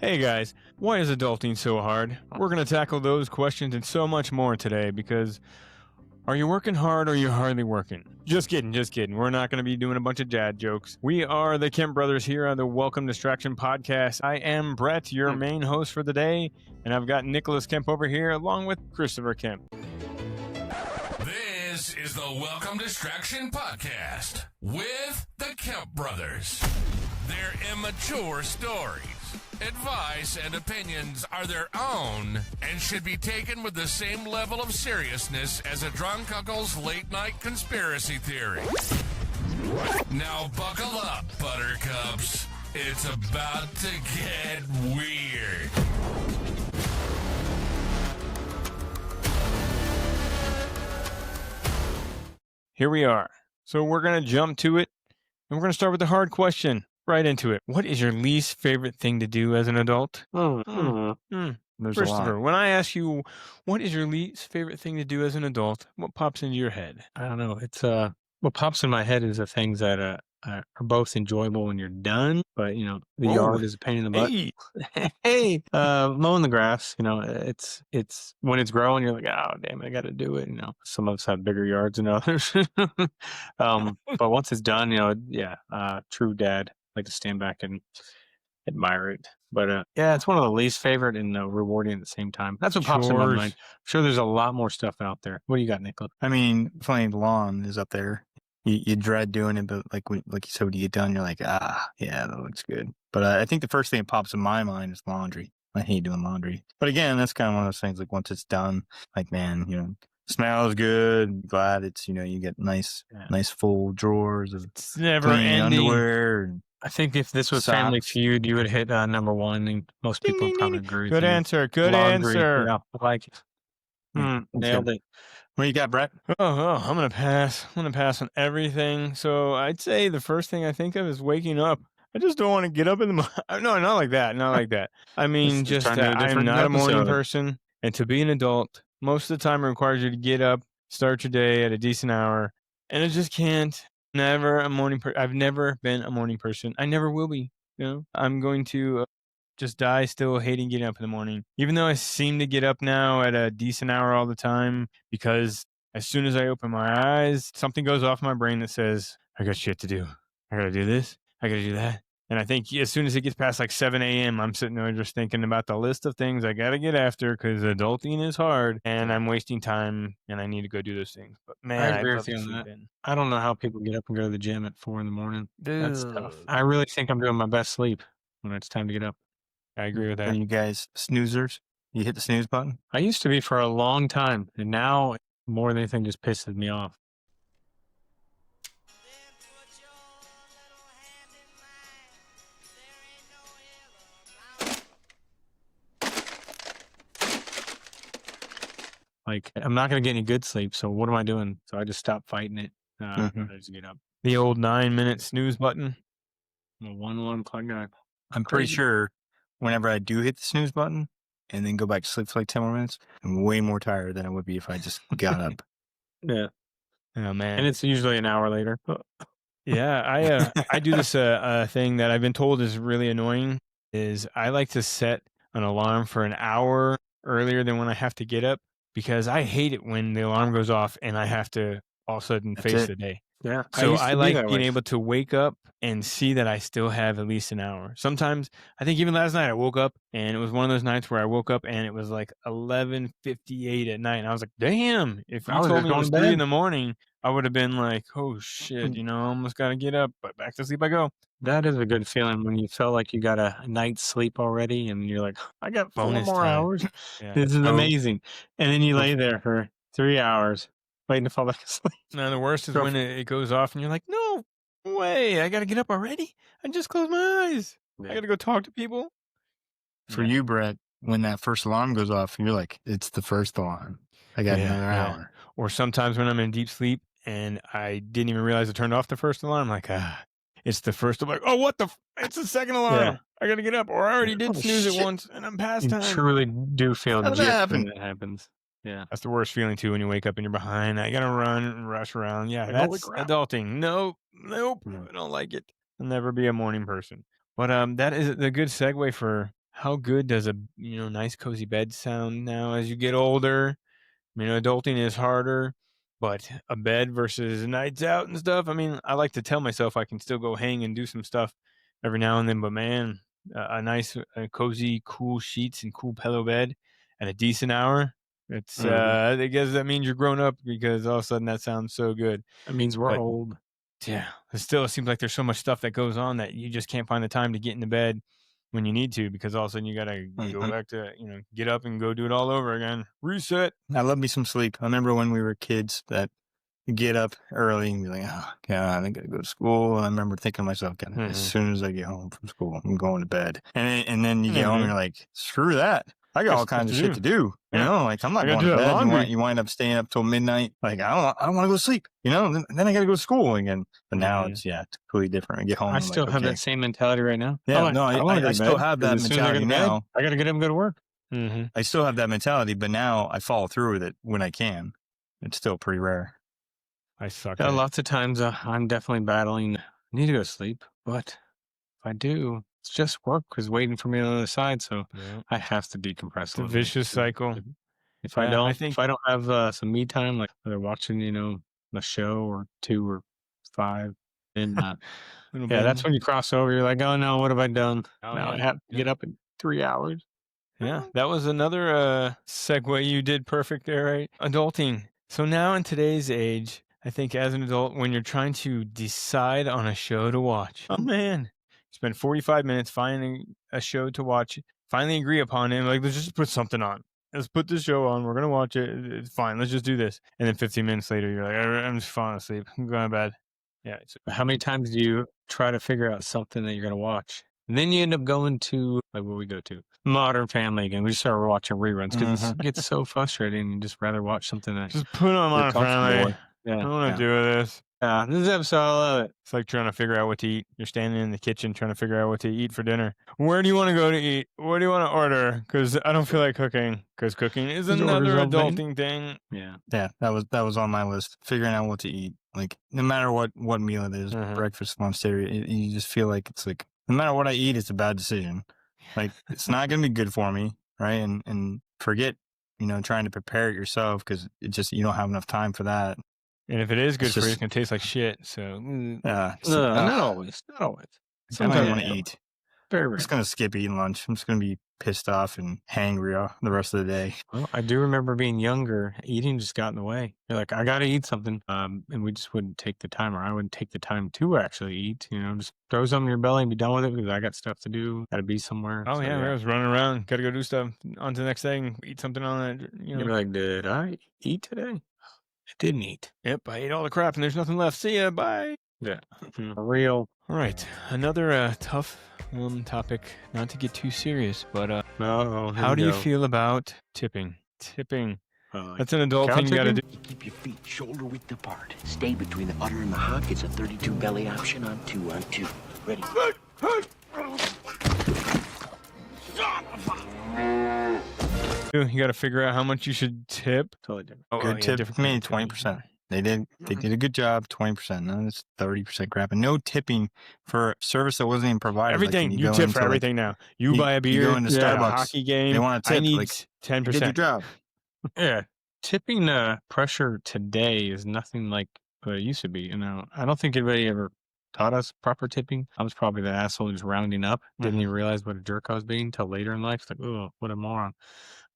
Hey guys, why is adulting so hard? We're going to tackle those questions and so much more today because are you working hard or are you hardly working? Just kidding, just kidding. We're not going to be doing a bunch of dad jokes. We are the Kemp Brothers here on the Welcome Distraction Podcast. I am Brett, your main host for the day, and I've got Nicholas Kemp over here along with Christopher Kemp. This is the Welcome Distraction Podcast with the Kemp Brothers. Their immature stories, advice, and opinions are their own and should be taken with the same level of seriousness as a drunk uncle's late-night conspiracy theory. Now buckle up, buttercups. It's about to get weird. Here we are. So we're going to jump to it, and we're going to start with the hard question. Right into it. What is your least favorite thing to do as an adult? There's a Christopher, lot. when I ask you what is your least favorite thing to do as an adult, what pops into your head? I don't know. It's what pops in my head is the things that are both enjoyable when you're done, but the Whoa. yard is a pain in the butt. Hey, Hey, mowing the grass. It's when it's growing, you're like, oh damn, I got to do it. Some of us have bigger yards than others. But once it's done, true dad. Like to stand back and admire it. But it's one of the least favorite and rewarding at the same time. That's what pops in my Chores. mind. I'm sure there's a lot more stuff out there. What do you got, Nicholas? I mean, playing lawn is up there. You dread doing it, but like you said, when you get done, you're like, yeah, that looks good. But I think the first thing that pops in my mind is laundry. I hate doing laundry. But again, that's kind of one of those things. Like once it's done, like man, smells good. Glad it's you get nice full drawers of it's never clean ending. underwear. And I think if this was Socks. Family Feud, you would hit number one, and most Ding, people ding, would probably ding. agree with Good you. answer. Good Laundry, answer. Yeah, I like it. Nailed it. what you got, Brett? Oh, I'm going to pass. I'm going to pass on everything. So I'd say the first thing I think of is waking up. I just don't want to get up in the morning. No, not like that. Not like that. I mean, This is just turning to a I'm different not a morning episode. person. And to be an adult, most of the time it requires you to get up, start your day at a decent hour. And I just can't. Never a morning person. I've never been a morning person. I never will be. I'm going to just die still hating getting up in the morning. Even though I seem to get up now at a decent hour all the time, because as soon as I open my eyes, something goes off my brain that says, I got shit to do. I got to do this. I got to do that. And I think as soon as it gets past like 7 a.m., I'm sitting there just thinking about the list of things I got to get after because adulting is hard and I'm wasting time and I need to go do those things. But man, I agree I'd with love you to on sleep that. in. I don't know how people get up and go to the gym at 4 a.m. That's tough. Ugh. I really think I'm doing my best sleep when it's time to get up. I agree with Are that. you guys snoozers? You hit the snooze button? I used to be for a long time, and now more than anything just pisses me off. Like, I'm not going to get any good sleep, so what am I doing? So I just stop fighting it. I just get up. The old 9-minute snooze button. I'm a 1 o'clock guy. I'm pretty Crazy. sure whenever I do hit the snooze button and then go back to sleep for like 10 more minutes, I'm way more tired than I would be if I just got up. Yeah. Oh, man. And it's usually an hour later. Yeah, I do this thing that I've been told is really annoying is I like to set an alarm for an hour earlier than when I have to get up because I hate it when the alarm goes off and I have to all of a sudden That's face it. the day. Yeah. So used I to be like that being way. able to wake up and see that I still have at least an hour. Sometimes, I think even last night I woke up and it was one of those nights where I woke up and it was like 11:58 at night. And I was like, damn, if you I was told just me it going was to 3 bed. in the morning, I would have been like, oh shit, I almost got to get up, but back to sleep I go. That is a good feeling when you feel like you got a night's sleep already and you're like, I got 4 Bonus more time. hours. Yeah. This is Oh, amazing. And then you lay there for 3 hours waiting to fall back asleep. no, the worst is Go when it goes off and you're like, no way, I got to get up already? I just closed my eyes. I got to go talk to people. For Yeah. you, Brett, when that first alarm goes off, you're like, it's the first alarm. I got another hour. Or sometimes when I'm in deep sleep and I didn't even realize I turned off the first alarm, like, it's the first. I'm like, oh, what the? It's the second alarm. Yeah. I got to get up. Or I already did Oh, snooze it shit. once and I'm past You time. truly do feel How did that gypped happen? when that happens. Yeah. That's the worst feeling too when you wake up and you're behind. I got to run and rush around. Yeah, Like, holy that's crap. adulting. Nope. Mm. I don't like it. I'll never be a morning person. But that is a good segue for how good does a nice cozy bed sound now as you get older? I mean, adulting is harder, but a bed versus nights out and stuff. I mean, I like to tell myself I can still go hang and do some stuff every now and then, but man, a nice, cozy, cool sheets and cool pillow bed at a decent hour. It's I guess that means you're grown up because all of a sudden that sounds so good. That means we're But old. yeah, it still seems like there's so much stuff that goes on that you just can't find the time to get into bed when you need to, because all of a sudden you gotta go back to get up and go do it all over again. Reset. I love me some sleep. I remember when we were kids that you get up early and be like, oh, God, I got to go to school. And I remember thinking to myself, God, as soon as I get home from school, I'm going to bed. And then you get home and you're like, screw that. I got all kinds of shit to do. You know, like I'm not going to bed. You wind up staying up till midnight. Like I don't want to go to sleep. You know, then I got to go to school again. But now it's completely different. I get home. I still have that same mentality right now. Yeah, I still have that mentality now. I got to get up and go to work. I still have that mentality, but now I follow through with it when I can. It's still pretty rare. I suck. Yeah, lots of times I'm definitely battling. I need to go to sleep, but if I do, it's just work is waiting for me on the other side. So I have to decompress. It's a vicious cycle. If I don't have some me time, like whether watching, a show or 2 or 5, then that's when you cross over. You're like, oh no, what have I done? Now I have to get up in 3 hours. Yeah, that was another segue you did perfect there, right? Adulting. So now in today's age, I think as an adult, when you're trying to decide on a show to watch, oh man, spend 45 minutes finding a show to watch, finally agree upon it, like, let's just put something on. Let's put this show on. We're going to watch it. It's fine. Let's just do this. And then 15 minutes later, you're like, I'm just falling asleep. I'm going to bed. Yeah. How many times do you try to figure out something that you're going to watch? And then you end up going to, like, what we go to? Modern Family again. We just started watching reruns because it gets so frustrating. You just rather watch something that just put on Modern Family. Yeah. I don't want to do this. This episode, I love it. It's like trying to figure out what to eat. You're standing in the kitchen trying to figure out what to eat for dinner. Where do you want to go to eat? What do you want to order? Because I don't feel like cooking. Because cooking is another adulting thing. Yeah. Yeah, that was on my list. Figuring out what to eat. Like, no matter what meal it is, breakfast, lunch, dinner, you just feel like it's like, no matter what I eat, it's a bad decision. Like, it's not going to be good for me, right? And forget, trying to prepare it yourself because you don't have enough time for that. And if it is good for you, it's going to taste like shit. So, not always. Not always. Sometimes I want to eat. Very I'm just going to skip eating lunch. I'm just going to be pissed off and hangry the rest of the day. Well, I do remember being younger, eating just got in the way. You're like, I got to eat something. And we just wouldn't take the time, or I wouldn't take the time to actually eat. Just throw something in your belly and be done with it because I got stuff to do. Got to be somewhere. Oh, so, I was running around. Got to go do stuff. On to the next thing. Eat something on it. You're like, did I eat today? I didn't eat. Yep, I ate all the crap and there's nothing left. See ya. Bye. Yeah. Real. All right. Another tough topic, not to get too serious, but how do you feel about tipping? Tipping. That's an adult thing you got to do. Keep your feet shoulder width apart. Stay between the udder and the hock. It's a 32 belly option on 2 on 2. Ready? You got to figure out how much you should tip. Totally different. Good tip for me, 20%. They did a good job, 20%. No, it's 30% crap. And no tipping for service that wasn't even provided. Everything. Like you tip for everything now. You buy a beer, you go into Starbucks, a hockey game. They want to tip. I need like, 10%. You did your job. Yeah. Tipping pressure today is nothing like what it used to be. I don't think anybody ever taught us proper tipping. I was probably the asshole just rounding up. Didn't even realize what a jerk I was being until later in life. It's like, oh, what a moron.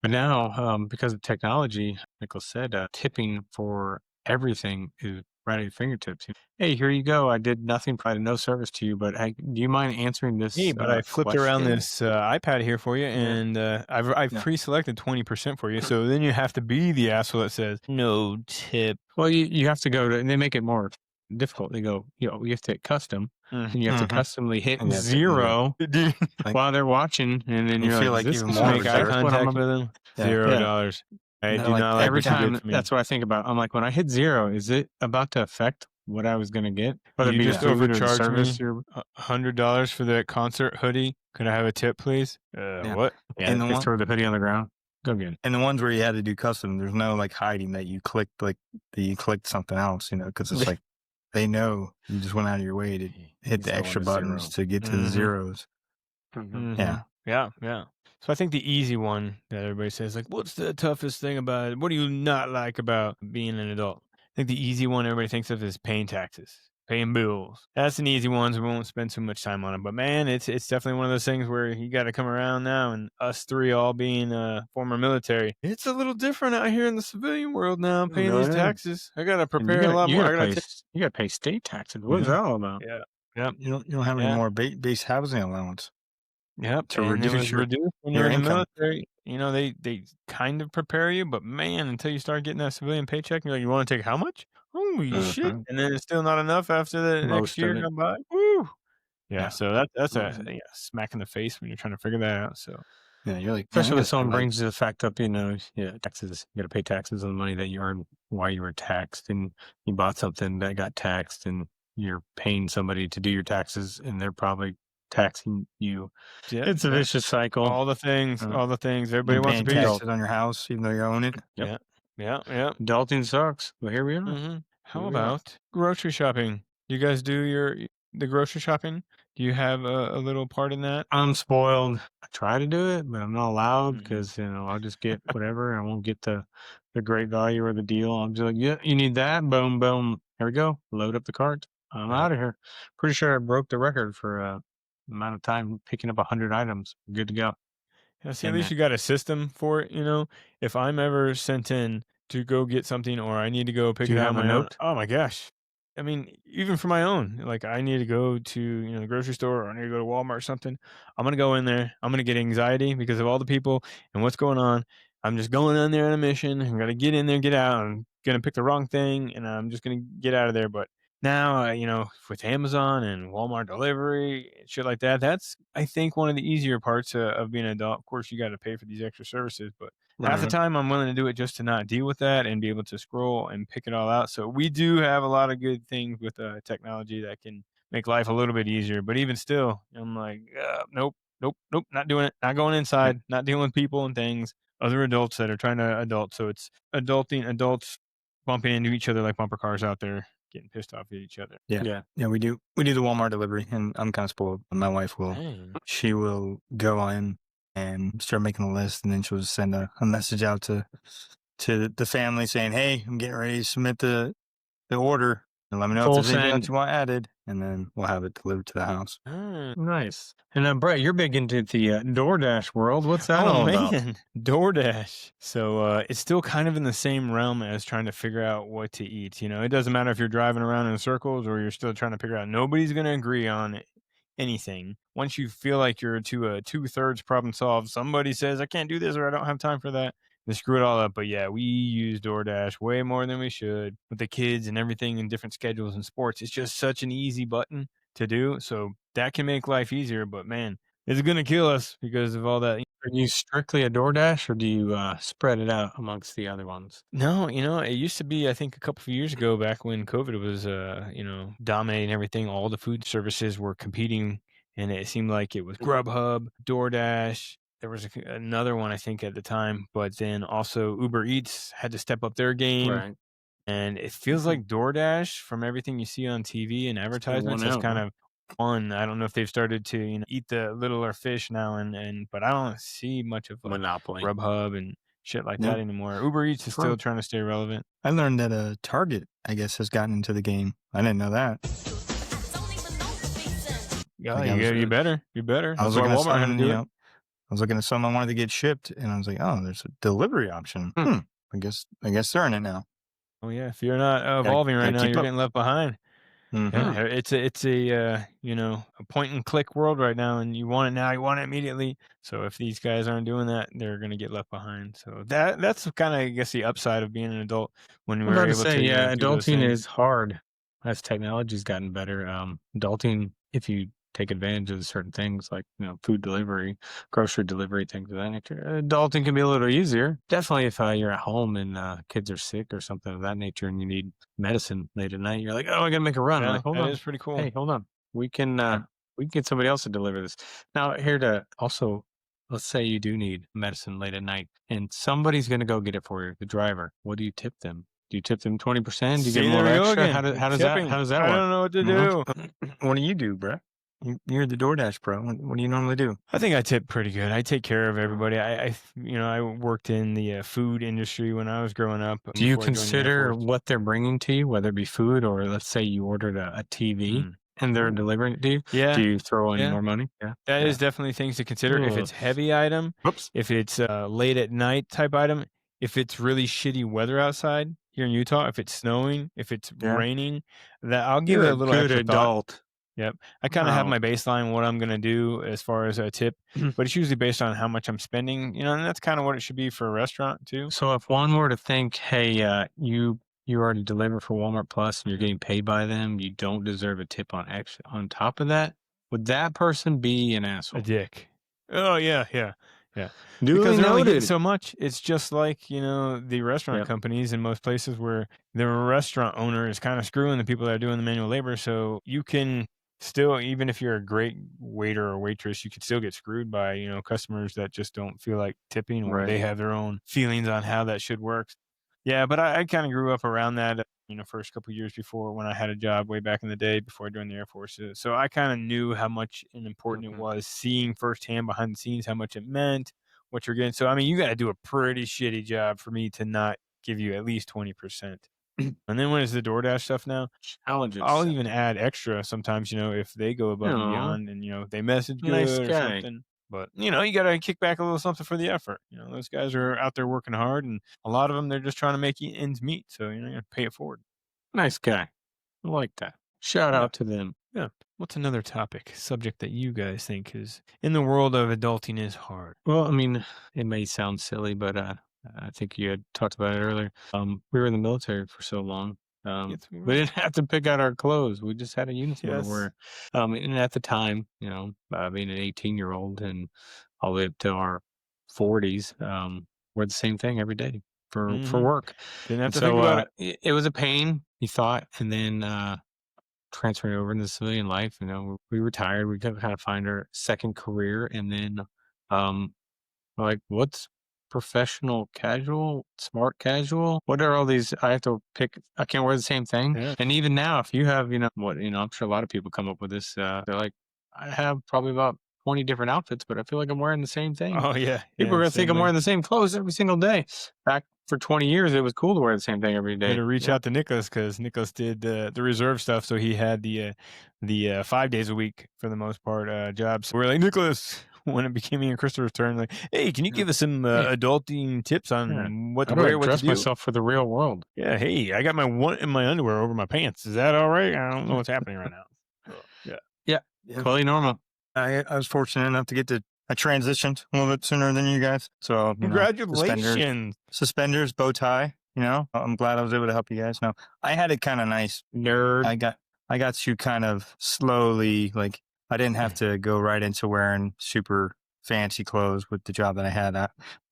But now, because of technology, Nicholas said, tipping for everything is right at your fingertips. Hey, here you go. I did nothing, provided no service to you, but do you mind answering this? Hey, but I flipped around this iPad here for you, and I've pre-selected 20% for you. So then you have to be the asshole that says no tip. Well, you have to go to, and they make it more difficult. They go, you have to hit custom, and you have to customly hit 0 while they're watching, and then you feel like even more make eye contact with them. $0. I do not like every time. That's what I think about. I'm like, when I hit 0, is it about to affect what I was going to get? Whether you just overcharge me $100 for the concert hoodie. Could I have a tip, please? What? Yeah, and just throw the hoodie on the ground. Go get it. And the ones where you had to do custom, there's no like hiding that you clicked something else, because it's like they know you just went out of your way to hit the extra buttons to get to the zeros. Yeah. So I think the easy one that everybody says, like, what's the toughest thing about it? What do you not like about being an adult? I think the easy one everybody thinks of is paying taxes, paying bills. That's an easy one, so we won't spend too much time on it. But man, it's definitely one of those things where you got to come around now. And us three all being former military, it's a little different out here in the civilian world now. Paying No, these it is. taxes, I got to And prepare a lot more. I got to you gotta pay state taxes. What is Yeah. that all about? yeah, yep, You don't have any yeah. more base housing allowance Yep, to and it reduce was reduced when your you're in the income. military. You know, they kind of prepare you, but man, until you start getting that civilian paycheck, you're like, you want to take how much? Holy shit! Mhm. And then it's still not enough after the next Most year of it. gone by. Woo! Yeah, Yeah. so that's a Mhm. smack in the face when you're trying to figure that out. So Yeah, you're like, man, I Especially when gotta someone spend, like, brings the fact up, taxes. You got to pay taxes on the money that you earned while you were taxed, and you bought something that got taxed, and you're paying somebody to do your taxes, and they're probably taxing you. yeah, It's a vicious cycle. all the things, Uh, all the things. Everybody you're wants a paying piece. taxes on your house even though you own it. Yep. Yeah, yeah, yeah. Adulting sucks, but here we are. hmm How Here we are. about grocery shopping? You guys do the grocery shopping? Do you have a little part in that? I'm spoiled. I try to do it, but I'm not allowed Mhm. because I'll just get whatever. I won't get the great value or the deal. I'm just like, yeah, you need that. Boom, boom. Here we go. Load up the cart. I'm Yeah. out of here. Pretty sure I broke the record for amount of time picking up 100 items. Good to go. Yeah, see, at And least you got a system for it, you know? If I'm ever sent in to go get something or I need to go pick do it you out on have a my own, note? oh my gosh. I mean, even for my own, like I need to go to, the grocery store or I need to go to Walmart or something. I'm going to go in there. I'm going to get anxiety because of all the people and what's going on. I'm just going in there on a mission. I'm going to get in there, get out. I'm going to pick the wrong thing and I'm just going to get out of there. But now, with Amazon and Walmart delivery and shit like that, that's, I think, one of the easier parts of being an adult. Of course, you got to pay for these extra services, but half the Right. time I'm willing to do it just to not deal with that and be able to scroll and pick it all out. So we do have a lot of good things with technology that can make life a little bit easier. But even still, I'm like, nope, nope, nope, not doing it. Not going inside, not dealing with people and things, other adults that are trying to adult. So it's adulting, adults bumping into each other like bumper cars out there, getting pissed off at each other. Yeah. Yeah, we do the Walmart delivery, and I'm kind of spoiled. My wife Dang. she will go in and start making a list, and then she'll just send a message out to the family saying, "Hey, I'm getting ready to submit the order, and let me know Full if there's anything send. else you want added," and then we'll have it delivered to the house. Nice. And Brett, you're big into the DoorDash world. What's that Oh all about? man, DoorDash. So it's still kind of in the same realm as trying to figure out what to eat. It doesn't matter if you're driving around in circles or you're still trying to figure out. Nobody's going to agree on anything. Once you feel like you're to a 2/3 problem solved, somebody says, I can't do this or I don't have time for that. They screw it all up. But yeah, we use DoorDash way more than we should with the kids and everything and different schedules and sports. It's just such an easy button to do. So that can make life easier. But man, it's going to kill us because of all that. Are you strictly a DoorDash, or do you spread it out amongst the other ones? No, it used to be, I think a couple of years ago, back when COVID was, dominating everything, all the food services were competing and it seemed like it was Grubhub, DoorDash. There was another one, I think, at the time, but then also Uber Eats had to step up their game. Right. And it feels like DoorDash, from everything you see on TV and advertisements, one has out, kind huh? of won. I don't know if they've started to, eat the littler fish now, but I don't see much of like Monopoly. Grubhub and shit like Nope. that anymore. Uber Eats is still True. trying to stay relevant. I learned that Target, I guess, has gotten into the game. I didn't know that. Yeah, Like, I was, you better. You better. I was That's why looking at Walmart had to something, do it. I was looking at something I wanted to get shipped, and I was like, "Oh, there's a delivery option. I guess they're in it now." Oh yeah, if you're not evolving right gotta now, keep you're up. getting left behind. Mhm. Yeah, it's a a point and click world right now, and you want it now, you want it immediately. So if these guys aren't doing that, they're gonna get left behind. So that's kind of, I guess, the upside of being an adult when I'm we're about to able say, to yeah, do those adulting things. is hard as technology's gotten better. Adulting, if you take advantage of certain things like food delivery, grocery delivery, things of that nature, adulting can be a little easier. Definitely, if you're at home and kids are sick or something of that nature, and you need medicine late at night, you're like, oh, I gotta make a run. I'm Yeah, like, hold that on, is pretty cool. hey, hold on, we can get somebody else to deliver this. Now, here to also. Let's say you do need medicine late at night and somebody's going to go get it for you, the driver. What do you tip them? Do you tip them 20%? Do you See, give them a there little we go extra? again. How does Tipping. that I work? don't know what to Mhm. do. What do you do, Brett? You're the DoorDash pro. What do you normally do? I think I tip pretty good. I take care of everybody. I worked in the food industry when I was growing up. Do you before I joined the Air consider Force. what they're bringing to you, whether it be food or let's say you ordered a TV and they're delivering it to you? Yeah. Do you throw in Yeah. more money? Yeah. That is definitely things to consider. If it's Ugh. heavy item, Whoops. if it's late at night type item, if it's really shitty weather outside here in Utah, if it's snowing, if it's Yeah. raining, that I'll give You're it a a little good extra thought. adult. Yep. I kind of have Wow. my baseline, what I'm going to do as far as a tip, but it's usually based on how much I'm spending, and that's kind of what it should be for a restaurant too. So if one were to think, hey, you already deliver for Walmart Plus and you're getting paid by them, you don't deserve a tip on top of that, would that person be an A asshole? dick. Oh, yeah. Because Duly they're only getting noted. so much. It's just like, the restaurant Yep. companies in most places where the restaurant owner is kind of screwing the people that are doing the manual labor. So you can still, even if you're a great waiter or waitress, you could still get screwed by, customers that just don't feel like tipping or they Right. have their own feelings on how that should work. Yeah, but I kind of grew up around that, first couple of years before when I had a job way back in the day before I joined the Air Force. So I kind of knew how much and important it was, seeing firsthand behind the scenes how much it meant, what you're getting. So, I mean, you got to do a pretty shitty job for me to not give you at least 20%. And then when it's the DoorDash stuff now, Challenge I'll yourself. even add extra sometimes, if they go above and Aw. beyond and, they message good Nice or guy. something. But, you got to kick back a little something for the effort. Those guys are out there working hard, and a lot of them, they're just trying to make ends meet. So, you got to pay it forward. Nice guy. I like that. Shout out to them. Yeah. What's another subject that you guys think is in the world of adulting is hard? Well, I mean, it may sound silly, but I think you had talked about it earlier. We were in the military for so long. Yes, we We were. didn't have to pick out our clothes. We just had a uniform Yes. to wear. And at the time, being an 18-year-old and all the way up to our 40s, we're the same thing every day for Mhm. work. Didn't have And to think about it. it was a pain, you thought, and then transferring over into civilian life, we retired. We could kind of find our second career, and then we're like, what's professional casual, smart casual? What are all these? I have to pick. I can't wear the same thing. Yeah. And even now, if you have, I'm sure a lot of people come up with this. They're like, I have probably about 20 different outfits, but I feel like I'm wearing the same thing. Oh, yeah. People are going to think I'm wearing the same clothes every single day. Back for 20 years, it was cool to wear the same thing every I day. had to reach out to Nicholas because Nicholas did the reserve stuff, so he had the 5 days a week for the most part jobs. We're like, Nicholas, when it became me and Christopher's turn, like, hey, can you give us some adulting tips on what to How do I wear, what to dress do? myself for the real world? Yeah, hey, I got my underwear over my pants. Is that all right? I don't know what's happening right now. Yeah. Fully normal. I was fortunate enough to get to. I transitioned a little bit sooner than you guys. So Congratulations. suspenders, bow tie. I'm glad I was able to help you guys. No, I had it kind of nice. Nerd. I got to kind of slowly, like, I didn't have to go right into wearing super fancy clothes with the job that I had.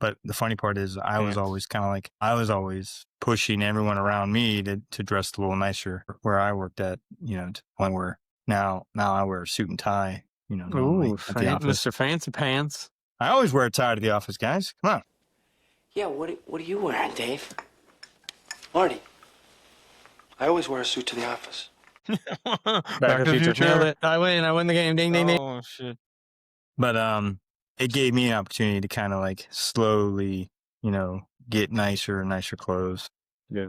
But the funny part is I was always kind of like, I was always pushing everyone around me to dress a little nicer where I worked at, to the point where now I wear a suit and tie, normally Ooh, at the office. Mr. Fancy Pants. I always wear a tie to the office, guys. Come on. Yeah, what are you wearing, Dave? Marty, I always wear a suit to the office. Back to the Future. Nailed it. I win the game. Ding, ding, ding. Oh, shit. But it gave me an opportunity to kind of like slowly, get nicer and nicer clothes. Yeah.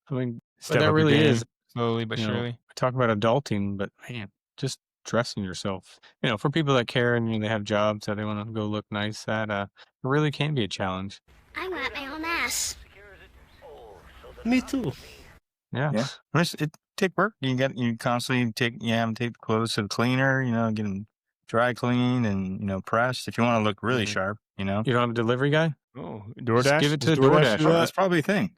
I mean, Step that up your really game, is. slowly but surely. We talk about adulting, but man, just dressing yourself. For people that care and they have jobs that they want to go look nice, that it really can be a challenge. I want my own ass. Me too. Yeah. It take work. You constantly take the clothes to the cleaner, get them dry cleaned and, pressed if you want to look really sharp, You don't have a delivery guy? Oh, Just DoorDash? give it to Does DoorDash. do Oh, that? that's probably a thing.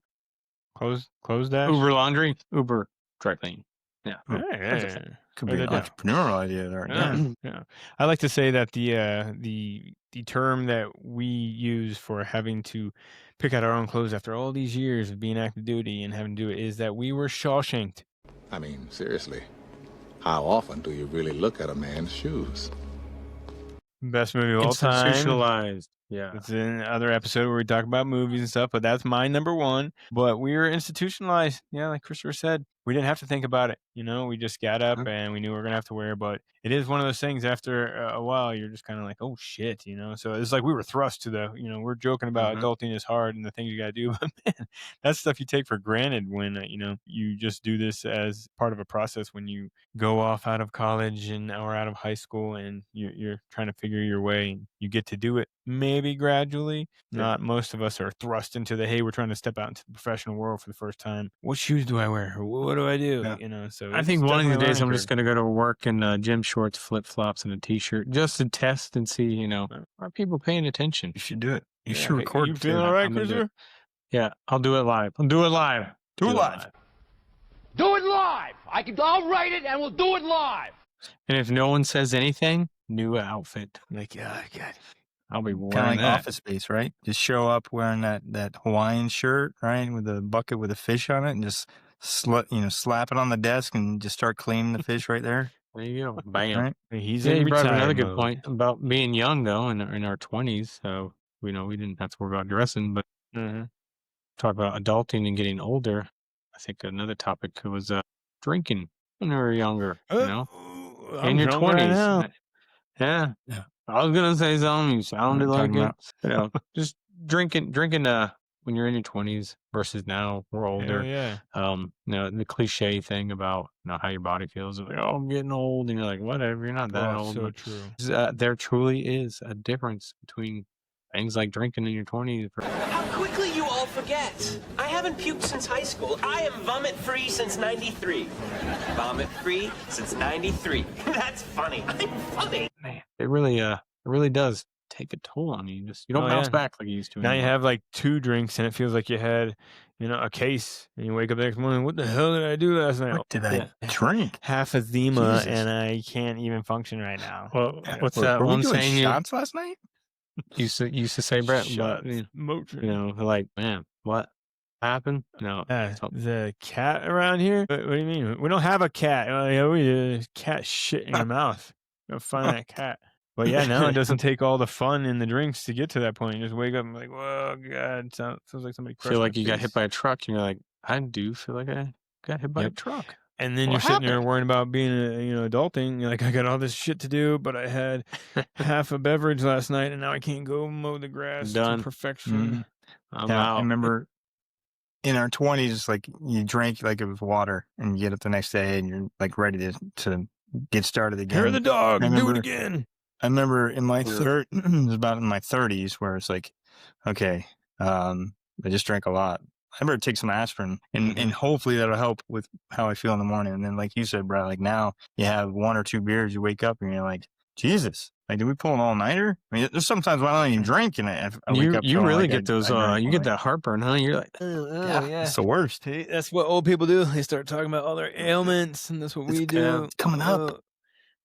Close dash? Uber laundry, Uber dry clean. Yeah. Yeah. Could Write be an that down. entrepreneurial idea right there. Yeah. I like to say that the term that we use for having to pick out our own clothes after all these years of being active duty and having to do it is that we were Shawshanked. I mean, seriously, how often do you really look at a man's shoes? Best movie of all time. Institutionalized. Yeah. It's in another episode where we talk about movies and stuff, but that's my number one. But we were institutionalized. Yeah, like Christopher said, we didn't have to think about it. We just got up Uh-huh. and we knew we were gonna have to wear. But it is one of those things. After a while, you're just kind of like, oh shit. So it's like we were thrust to the. We're joking about Uh-huh. adulting is hard and the things you gotta do, but man, that's stuff you take for granted when you just do this as part of a process when you go off out of college or out of high school, and you're trying to figure your way, and you get to do it maybe gradually. Yeah. Not most of us are thrust into the, hey, we're trying to step out into the professional world for the first time. What shoes do I wear? What do I do? Yeah. So I it's think one of these definitely a days I'm learning just curve. going to go to work in gym shorts, flip flops, and a t-shirt just to test and see, are people paying attention? You should do it. You Yeah, should hey, record you too. feeling all right, I'm gonna do Christopher? Yeah, I'll do it live. I'll do it live. Do it live. Do it live. I'll write it and we'll do it live. And if no one says anything, new outfit. Like, yeah, God. I'll be Kind of wearing like that. Office Space, right? Just show up wearing that Hawaiian shirt, right, with a bucket with a fish on it, and just slap it on the desk and just start cleaning the fish right there. There you go. Bam. Right? He's Yeah, in you brought up another retire good mode. point about being young, though, in our 20s. So, we didn't have to worry about dressing, but talk about adulting and getting older. I think another topic was drinking when we were younger, I'm in your drunk right 20s. now. Yeah. Yeah. I was going to say something. You sounded What I'm like talking it. Just drinking when you're in your 20s versus now we're older. Hell yeah. The cliche thing about how your body feels. Like, oh, I'm getting old. And you're like, whatever, you're not that Oh, old. so But, true. there truly is a difference between things like drinking in your 20s. How quickly you all forget. I haven't puked since high school. I am vomit-free since 93. Vomit-free since 93. That's funny. I'm funny. Man, it really does take a toll on you. You don't bounce back like you used to. Now you anymore. have like 2 drinks and it feels like you had, a case, and you wake up the next morning. What the hell did I do last night? What did I drink? Half a Zima, Jesus. and I can't even function right now. Well, what's Were- that were we one doing saying you shots last night? used to say, Brett? But Shots, Motrin. like, man, what happened? No, The cat around here? What do you mean? We don't have a cat. Cat shit in your mouth. Go find that cat. But yeah, now it doesn't take all the fun in the drinks to get to that point. You just wake up and be like, whoa, God, it feels like somebody crushed feel my like you got face. hit by a truck, and you're like, I do feel like I got hit by a truck. And then What you're sitting there happened? worrying about being, adulting. You're like, I got all this shit to do, but I had half a beverage last night, and now I can't go mow the grass Done. to perfection. I'm Yeah, out. I remember in our 20s, like you drank like it was water, and you get up the next day and you're like ready to get started again. Here are the dog. I Do it remember- again. I remember in my it was about in my 30s where it's like, okay, I just drank a lot. I better take some aspirin, and hopefully that'll help with how I feel in the morning. And then, like you said, Brad, like now you have 1 or 2 beers, you wake up and you're like, Jesus, like did we pull an all nighter? I mean, there's sometimes when I don't even drink, and I wake up. You feeling really like get those. You get that heartburn, huh? You're like, Yeah, it's the worst. Hey, that's what old people do. They start talking about all their ailments, and that's what we do. It's coming up.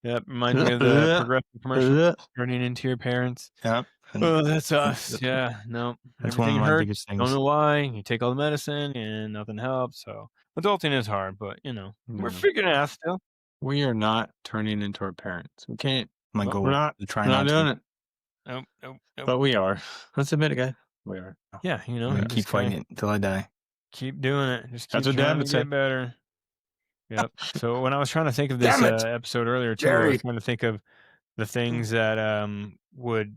Yep, reminds me of the progressive commercial, turning into your parents. Yep. Oh, that's us. Yeah, no. That's one Everything of my hurts. biggest things. Don't know why. You take all the medicine, and nothing helps. So adulting is hard, but we're figuring it out still. we are not turning into our parents. We can't. My goal We're not. to try We're not not doing to. it. Nope. But we are. Let's admit it, guys. We are. Yeah, I'm gonna just keep fighting kinda it until I die. Keep doing it. Just keep That's what trying Dad to would say. get better. Yep. So when I was trying to think of this Damn it, episode earlier too, I Jerry. was trying to think of the things that would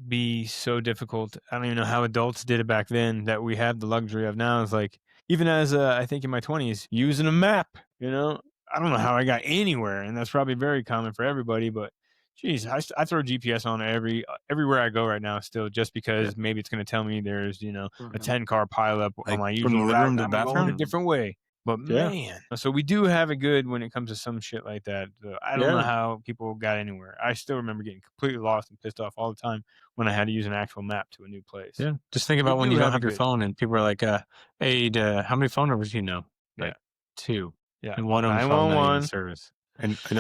be so difficult. I don't even know how adults did it back then that we have the luxury of now. Is like even as I think in my 20s, using a map. I don't know how I got anywhere, and that's probably very common for everybody. But geez, I throw GPS on everywhere I go right now still, just because maybe it's going to tell me there's a 10-car pileup Like, on my from the usual living route. room to I'm the going a bathroom? different way. But Yeah. man, so we do have it good when it comes to some shit like that. I don't know Yeah. how people got anywhere. I still remember getting completely lost and pissed off all the time when I had to use an actual map to a new place. Yeah. Just think about We when do you don't have have it your good. phone and people are like, hey, how many phone numbers do you know? Like, 2. Yeah. And one of them phone not even 911. service. And I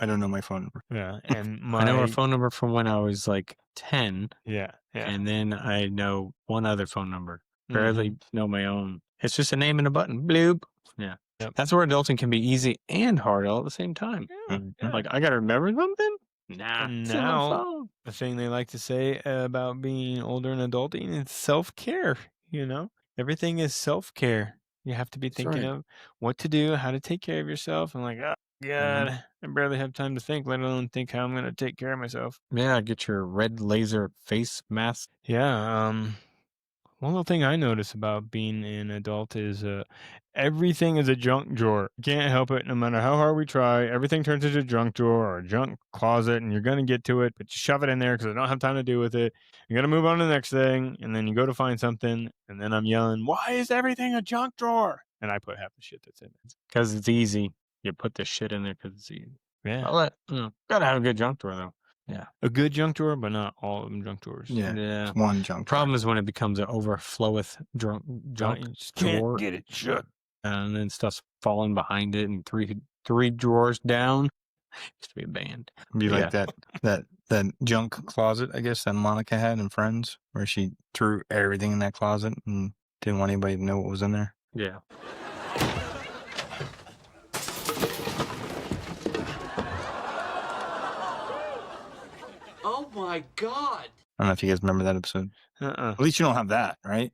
don't know my phone number. Yeah. And I know my a phone number from when I was like 10, yeah. and then I know one other phone number. Mhm. Barely know my own. It's just a name and a button. Bloop. Yeah. Yep. That's where adulting can be easy and hard all at the same time. Yeah. Like, I got to remember something? Nah. And it's in my now- phone. The thing they like to say about being older and adulting is self-care. Everything is self-care. You have to be That's thinking right. of what to do, how to take care of yourself. I'm like, oh God, I barely have time to think, let alone think how I'm gonna take care of myself. Yeah, get your red laser face mask. Yeah. One little thing I notice about being an adult is everything is a junk drawer. Can't help it. No matter how hard we try, everything turns into a junk drawer or a junk closet, and you're going to get to it, but you shove it in there because I don't have time to do with it. You're going to move on to the next thing, and then you go to find something, and then I'm yelling, why is everything a junk drawer? And I put half the shit that's in it. Because it's easy. You put the shit in there because it's easy. Yeah. Gotta have a good junk drawer, though. Yeah. A good junk drawer, but not all of them junk drawers. Yeah. Yeah. It's one junk drawer. Problem is when it becomes an overfloweth junk You just can't drawer, get it shut. and then stuff's falling behind it, and three drawers down. Used to be a band. Be Yeah. like that junk closet, I guess, that Monica had in Friends, where she threw everything in that closet and didn't want anybody to know what was in there. Yeah. Oh my God. I don't know if you guys remember that episode. At least you don't have that, right?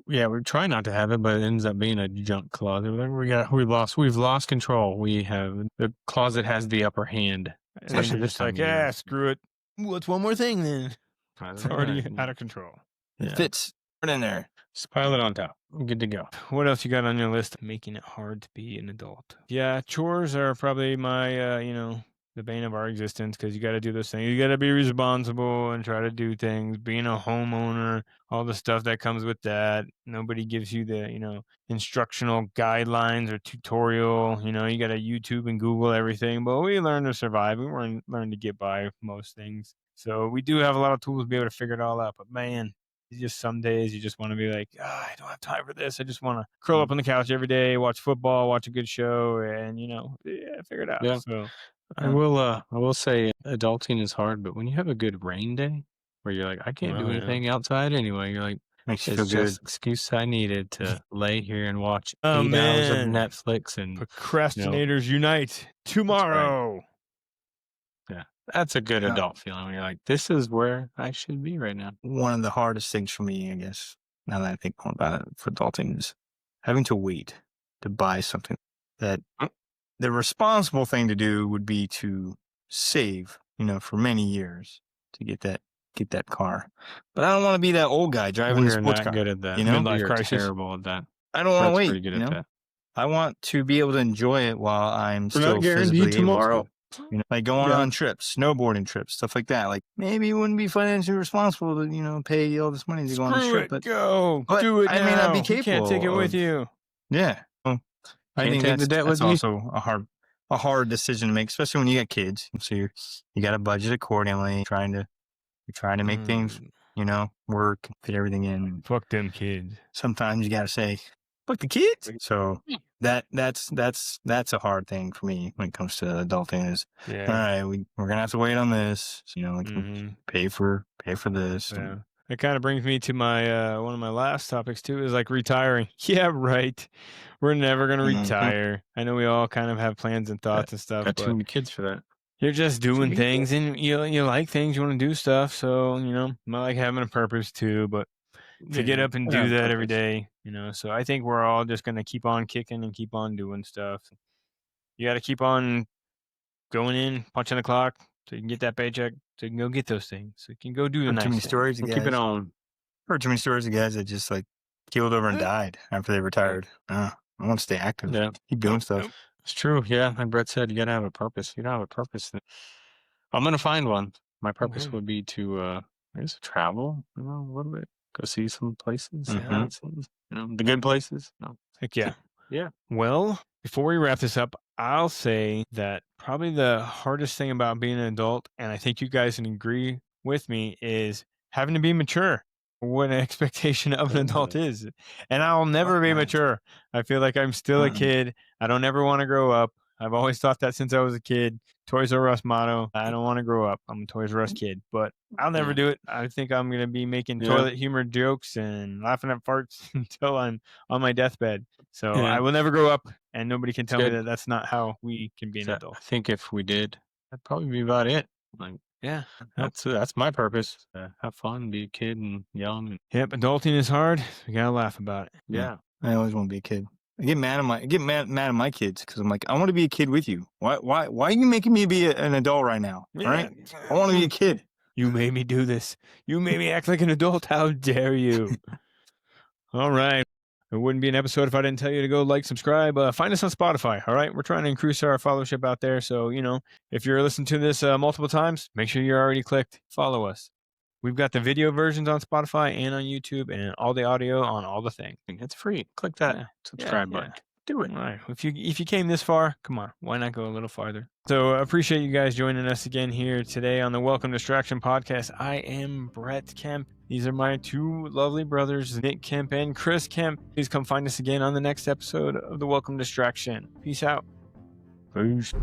Yeah, we try not to have it, but it ends up being a junk closet. We've lost control. The closet has the upper hand. Especially just like, yeah, screw it. What's one more thing then? It's already out of control. It fits right in there. Just pile it on top. We're good to go. What else you got on your list? Making it hard to be an adult. Yeah, chores are probably my, the bane of our existence because you got to do those things. You got to be responsible and try to do things. Being a homeowner, all the stuff that comes with that. Nobody gives you the, instructional guidelines or tutorial. You got to YouTube and Google everything, but we learn to survive. We learn to get by most things. So we do have a lot of tools to be able to figure it all out. But man, just some days you just want to be like, I don't have time for this. I just want to curl up on the couch every day, watch football, watch a good show, and figure it out. Yeah. So I will say adulting is hard, but when you have a good rain day where you're like, I can't do anything outside anyway, you're like, Makes you it's feel just good. excuse I needed to lay here and watch 8 Oh, hours of man. Netflix and procrastinators unite tomorrow. yeah, that's a good Yeah. adult feeling when you're like, this is where I should be right now. One of the hardest things for me, I guess, now that I think more about it for adulting, is having to wait to buy something that the responsible thing to do would be to save, for many years to get that car. But I don't want to be that old guy driving a We're sports not car. good at that. Midlife You're crisis. terrible at that. I don't want Brett's to wait. pretty good at that. I want to be able to enjoy it while I'm We're still not guaranteed physically tomorrow. able to. Like going on trips, snowboarding trips, stuff like that. Like maybe it wouldn't be financially responsible to, pay all this money to go on this Screw trip, it, but go. but Do it I now. may not be You can't take it capable with of- you. yeah. Well, I Can't think take the debt that's with you. also a hard decision to make, especially when you got kids. So you got to budget accordingly. You're trying to make things, work, fit everything in. Fuck them kids. Sometimes you got to say, "Fuck the kids." So that's a hard thing for me when it comes to adulting. Is all Yeah. right, we're gonna have to wait on this. Pay for this. Yeah. It kind of brings me to my one of my last topics too, is like retiring. Yeah, right. We're never gonna Mhm. retire. I know we all kind of have plans and thoughts and stuff, Got too but many kids for that. you're just doing Sweet. things and you like things, you want to do stuff. So, might like having a purpose too, but to get up and do that every day, so I think we're all just going to keep on kicking and keep on doing stuff. You got to keep on going in, punching the clock so you can get that paycheck, so you can go get those things. So you can go do the Heard nice too many things. stories of We'll keep it guys. on. Heard too many stories of guys that just like keeled over and died after they retired. I want to stay active. Yeah. Keep doing stuff. It's true. Yeah. Like Brett said, you got to have a purpose. If you don't have a purpose, then I'm going to find one. My purpose Mhm. would be to, I guess, travel, a little bit, go see some places, Mhm. the good places. No. Heck yeah. Yeah. Well, before we wrap this up, I'll say that probably the hardest thing about being an adult, and I think you guys can agree with me, is having to be mature. What an expectation of an adult is. And I'll never be mature. I feel like I'm still a kid. I don't ever want to grow up. I've always thought that since I was a kid. Toys R Us motto, I don't want to grow up. I'm a Toys R Us kid, but I'll never do it. I think I'm going to be making toilet humor jokes and laughing at farts until I'm on my deathbed. So I will never grow up, and nobody can tell me that that's not how we can be an adult. I think if we did, that'd probably be about it. Like, Yeah. that's my purpose. Have fun, be a kid and young. Yep. Adulting is hard. We got to laugh about it. Yeah. I always want to be a kid. I get mad at my kids because I'm like, I want to be a kid with you. Why are you making me be an adult right now? Yeah. All right, I want to be a kid. You made me do this. You made me act like an adult. How dare you? All right. It wouldn't be an episode if I didn't tell you to go like, subscribe. Find us on Spotify. All right. We're trying to increase our followership out there. So, if you're listening to this multiple times, make sure you're already clicked. Follow us. We've got the video versions on Spotify and on YouTube and all the audio on all the things. It's free. Click that subscribe button. Do it. All right. If you came this far, come on. Why not go a little farther? So I appreciate you guys joining us again here today on the Welcome Distraction Podcast. I am Brett Kemp. These are my two lovely brothers, Nick Kemp and Chris Kemp. Please come find us again on the next episode of the Welcome Distraction. Peace out. Peace.